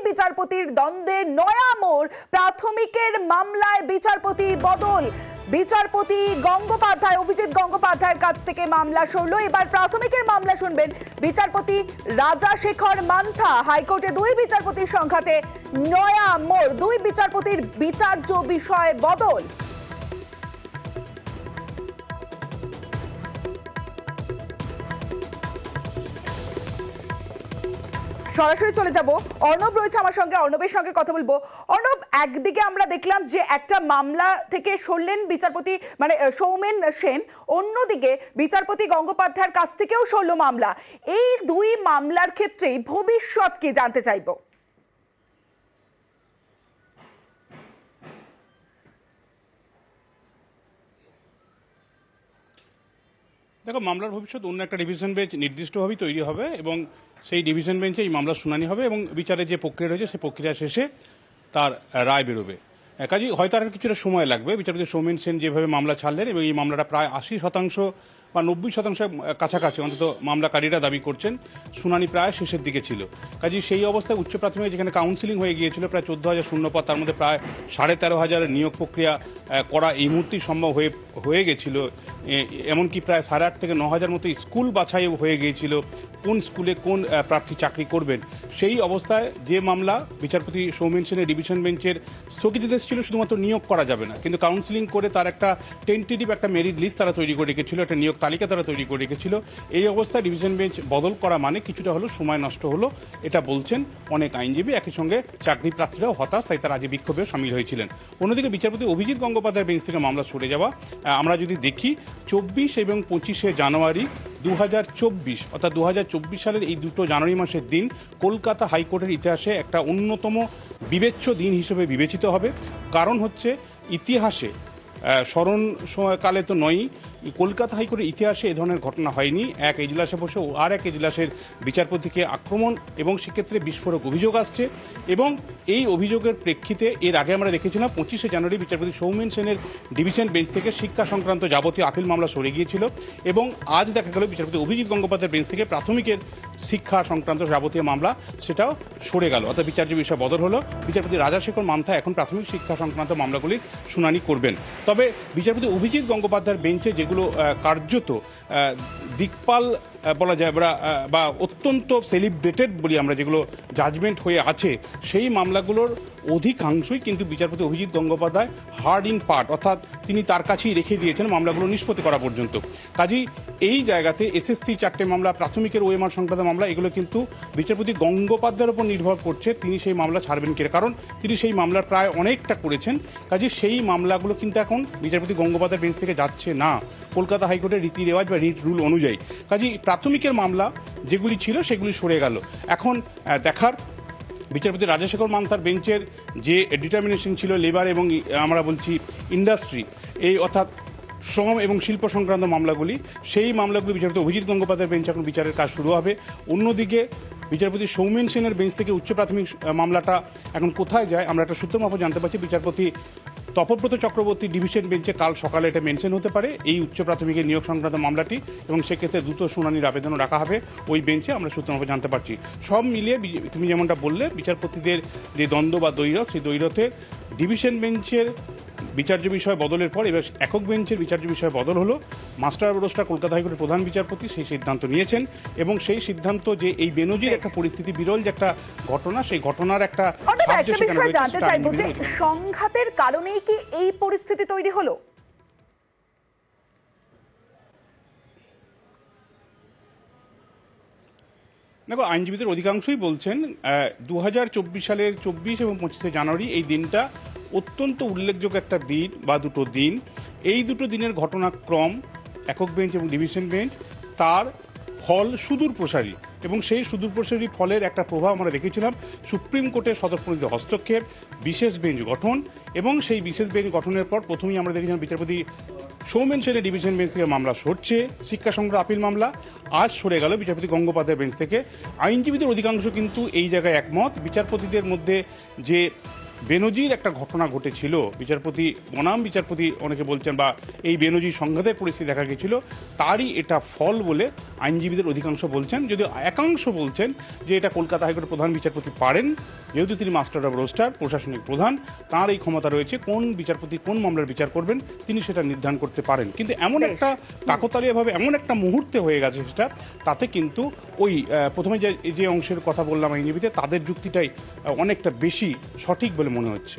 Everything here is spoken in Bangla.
বিচারপতির দ্বন্দ্বে নয়া মোড়, প্রাথমিকের মামলায় বিচারপতি বদল। বিচারপতি গঙ্গোপাধ্যায়, অভিজিৎ গঙ্গোপাধ্যায়ের কাছ থেকে মামলা সরলো। এবার প্রাথমিকের মামলা শুনবেন বিচারপতি রাজাশেখর মান্থা। হাইকোর্টে দুই বিচারপতির সংঘাতে নয়া মোড়, দুই বিচারপতির বিচার্য বিষয় বদল। সরাসরি চলে যাব, অর্ণব রয়েছে আমার সঙ্গে, অর্ণবের সঙ্গে কথা বলবো। অর্ণব, একদিকে আমরা দেখলাম যে একটা মামলা থেকে সরলেন বিচারপতি সৌমেন সেন, অন্যদিকে বিচারপতি গঙ্গোপাধ্যায়ের কাছ থেকেও সরল মামলা। এই দুই মামলার ক্ষেত্রেই ভবিষ্যৎ কি জানতে চাইবো। দেখো, মামলার ভবিষ্যৎ অন্য একটা ডিভিশন বেঞ্চ নির্দিষ্টভাবেই তৈরি হবে এবং সেই ডিভিশন বেঞ্চে এই মামলার শুনানি হবে এবং বিচারের যে প্রক্রিয়া রয়েছে সেই প্রক্রিয়া শেষে তার রায় বেরোবে। কাজেই হয়তো আর কিছুটা সময় লাগবে। বিচারপতি সৌমেন সেন যেভাবে মামলা ছাড়লেন এবং এই মামলাটা প্রায় 80% বা 90% কাছাকাছি অন্তত মামলাকারীরা দাবি করছেন শুনানি প্রায় শেষের দিকে ছিল। কাজেই সেই অবস্থায় উচ্চ প্রাথমিক যেখানে কাউন্সিলিং হয়ে গিয়েছিল প্রায় 14,000 শূন্যপদ, তার মধ্যে প্রায় 13,500 নিয়োগ প্রক্রিয়া করা এই মুহূর্তেই সম্ভব হয়ে গেছিল। এমনকি প্রায় 8,500 থেকে 9,000 মতো স্কুল বাছাই হয়ে গিয়েছিল কোন স্কুলে কোন প্রার্থী চাকরি করবেন। সেই অবস্থায় যে মামলা বিচারপতি সৌমেন সেনের ডিভিশন বেঞ্চের স্থগিতাদেশ ছিল শুধুমাত্র নিয়োগ করা যাবে না, কিন্তু কাউন্সিলিং করে তার একটা টেন্টেটিভ একটা মেরিট লিস্ট তারা তৈরি করে রেখেছিল, একটা নিয়োগ তালিকা তারা তৈরি করে রেখেছিল। এই অবস্থায় ডিভিশন বেঞ্চ বদল করা মানে কিছুটা হলো সময় নষ্ট হলো, এটা বলছেন অনেক আইনজীবী। একই সঙ্গে চাকরি প্রার্থীরাও হতাশ, তাই তারা আজ বিক্ষোভেও সামিল হয়েছিলেন। অন্যদিকে বিচারপতি অভিজিৎ গঙ্গোপাধ্যায়ের বেঞ্চ থেকে মামলা সরে যাওয়া আমরা যদি দেখি 24 এবং 25শে জানুয়ারি 2024 অর্থাৎ 2024 সালের এই দুটো জানুয়ারি মাসের দিন কলকাতা হাইকোর্টের ইতিহাসে একটা অন্যতম বিবেচ্য দিন হিসেবে বিবেচিত হবে। কারণ হচ্ছে ইতিহাসে স্মরণকালে তো নয়ই, কলকাতা হাইকোর্টের ইতিহাসে এ ধরনের ঘটনা হয়নি। এক এজলাসে বসে আর এক এজলাসের বিচারপতিকে আক্রমণ এবং সেক্ষেত্রে বিস্ফোরক অভিযোগ আসছে এবং এই অভিযোগের প্রেক্ষিতে এর আগে আমরা দেখেছিলাম 25শে জানুয়ারি বিচারপতি সৌমেন সেনের ডিভিশন বেঞ্চ থেকে শিক্ষা সংক্রান্ত যাবতীয় আপিল মামলা সরে গিয়েছিল এবং আজ দেখা গেল বিচারপতি অভিজিৎ গঙ্গোপাধ্যায়ের বেঞ্চ থেকে প্রাথমিকের শিক্ষা সংক্রান্ত যাবতীয় মামলা সেটাও সরে গেল, অর্থাৎ বিচার্য বিষয় বদল হলো। বিচারপতি রাজাশেখর মান্থা এখন প্রাথমিক শিক্ষা সংক্রান্ত মামলাগুলির শুনানি করবেন। তবে বিচারপতি অভিজিৎ গঙ্গোপাধ্যায়ের বেঞ্চে যেগুলো কার্যত দিকপাল বলা যায় বা অত্যন্ত সেলিব্রেটেড বলি আমরা, যেগুলো জাজমেন্ট হয়ে আছে, সেই মামলাগুলোর অধিকাংশই কিন্তু বিচারপতি Abhijit Gangopadhyay hard in part, অর্থাৎ তিনি তার কাছেই রেখে দিয়েছেন মামলাগুলো নিষ্পত্তি করা পর্যন্ত। কাজেই এই জায়গাতে এসএসসি 4টে মামলা, প্রাথমিকের ওএমআর সংক্রান্ত মামলা, এগুলো কিন্তু বিচারপতি গঙ্গোপাধ্যায়ের উপর নির্ভর করছে তিনি সেই মামলা ছাড়বেন কিনা, কারণ তিনি সেই মামলার প্রায় অনেকটা করেছেন। কাজেই সেই মামলাগুলো কিন্তু এখন বিচারপতি গঙ্গোপাধ্যায়ের বেঞ্চ থেকে যাচ্ছে না কলকাতা হাইকোর্টের রীতি রেওয়াজ বা রিট রুল অনুযায়ী। কাজেই প্রাথমিকের মামলা যেগুলি ছিল সেগুলি সরে গেল। এখন দেখার বিচারপতি রাজাশেখর মান্থার বেঞ্চের যে ডিটারমিনেশন ছিল লেবার এবং আমরা বলছি ইন্ডাস্ট্রি, এই অর্থাৎ শ্রম এবং শিল্প সংক্রান্ত মামলাগুলি, সেই মামলাগুলি বিচারপতি অভিজিৎ গঙ্গোপাধ্যায়ের বেঞ্চে এখন বিচারের কাজ শুরু হবে। অন্যদিকে বিচারপতি সৌমেন সেনের বেঞ্চ থেকে উচ্চ প্রাথমিক মামলাটা এখন কোথায় যায় আমরা একটা সূত্র মারফত জানতে পারছি। বিচারপতি তপব্রত চক্রবর্তী ডিভিশন বেঞ্চে কাল সকালে এটা মেনশন হতে পারে এই উচ্চ প্রাথমিকের নিয়োগ সংক্রান্ত মামলাটি, এবং সেক্ষেত্রে দ্রুত শুনানির আবেদনও রাখা হবে ওই বেঞ্চে, আমরা সূত্র মারফত জানতে পারছি। সব মিলিয়ে তুমি যেমনটা বললে বিচারপতিদের যে দ্বন্দ্ব বা দ্বৈরথ, সেই দ্বৈরথের ডিভিশন বেঞ্চের বিচার্য বিষয় বদলের পর এবার একক বেঞ্চের বিচার্য বিষয় বদল হলো। মাস্টার রোস্টার কলকাতা হাইকোর্টের প্রধান বিচারপতি সেই সিদ্ধান্ত নিয়েছেন এবং সেই সিদ্ধান্ত যে এই বেনজির একটা পরিস্থিতি, বিরল যে একটা ঘটনা, সেই ঘটনার একটা বিষয় জানতে চাইবো যে সংঘাতের কারণেই কি এই পরিস্থিতি তৈরি হলো? দেখো, আইনজীবীদের অধিকাংশই বলছেন 2024 সালের 24 এবং 25শে জানুয়ারি এই দিনটা অত্যন্ত উল্লেখযোগ্য একটা দিন বা দুটো দিন। এই দুটো দিনের ঘটনাক্রম একক বেঞ্চ এবং ডিভিশন বেঞ্চ, তার ফল সুদূর প্রসারী এবং সেই সুদূর প্রসারী ফলের একটা প্রভাব আমরা দেখেছিলাম সুপ্রিম কোর্টের স্বতঃপ্রণীত হস্তক্ষেপ, বিশেষ বেঞ্চ গঠন এবং সেই বিশেষ বেঞ্চ গঠনের পর প্রথমেই আমরা দেখেছিলাম বিচারপতি সৌমেন সেনের ডিভিশন বেঞ্চ থেকে মামলা সরছে, শিক্ষা সংক্রান্ত আপিল মামলা আজ সরে গেল বিচারপতি গঙ্গোপাধ্যায় বেঞ্চ থেকে। আইনজীবীদের অধিকাংশ কিন্তু এই জায়গায় একমত, বিচারপতিদের মধ্যে যে বেনজির একটা ঘটনা ঘটেছিল, বিচারপতি বনাম বিচারপতি অনেকে বলছেন, বা এই বেনজির সংঘাতের পরিস্থিতি দেখা গেছিল, তারই এটা ফল বলে আইনজীবীদের অধিকাংশ বলছেন। যদিও একাংশ বলছেন যে এটা কলকাতা হাইকোর্টের প্রধান বিচারপতি পারেন, যেহেতু তিনি মাস্টার অফ রোস্টার, প্রশাসনিক প্রধান, তার এই ক্ষমতা রয়েছে কোন বিচারপতি কোন মামলার বিচার করবেন তিনি সেটা নির্ধারণ করতে পারেন। কিন্তু এমন একটা কাকতালীয়ভাবে এমন একটা মুহূর্তে হয়ে গেছে সেটা, তাতে কিন্তু ওই প্রথমে যে অংশের কথা বললাম আইনজীবীদের, তাদের যুক্তিটাই অনেকটা বেশি সঠিক বলে মনে হচ্ছে।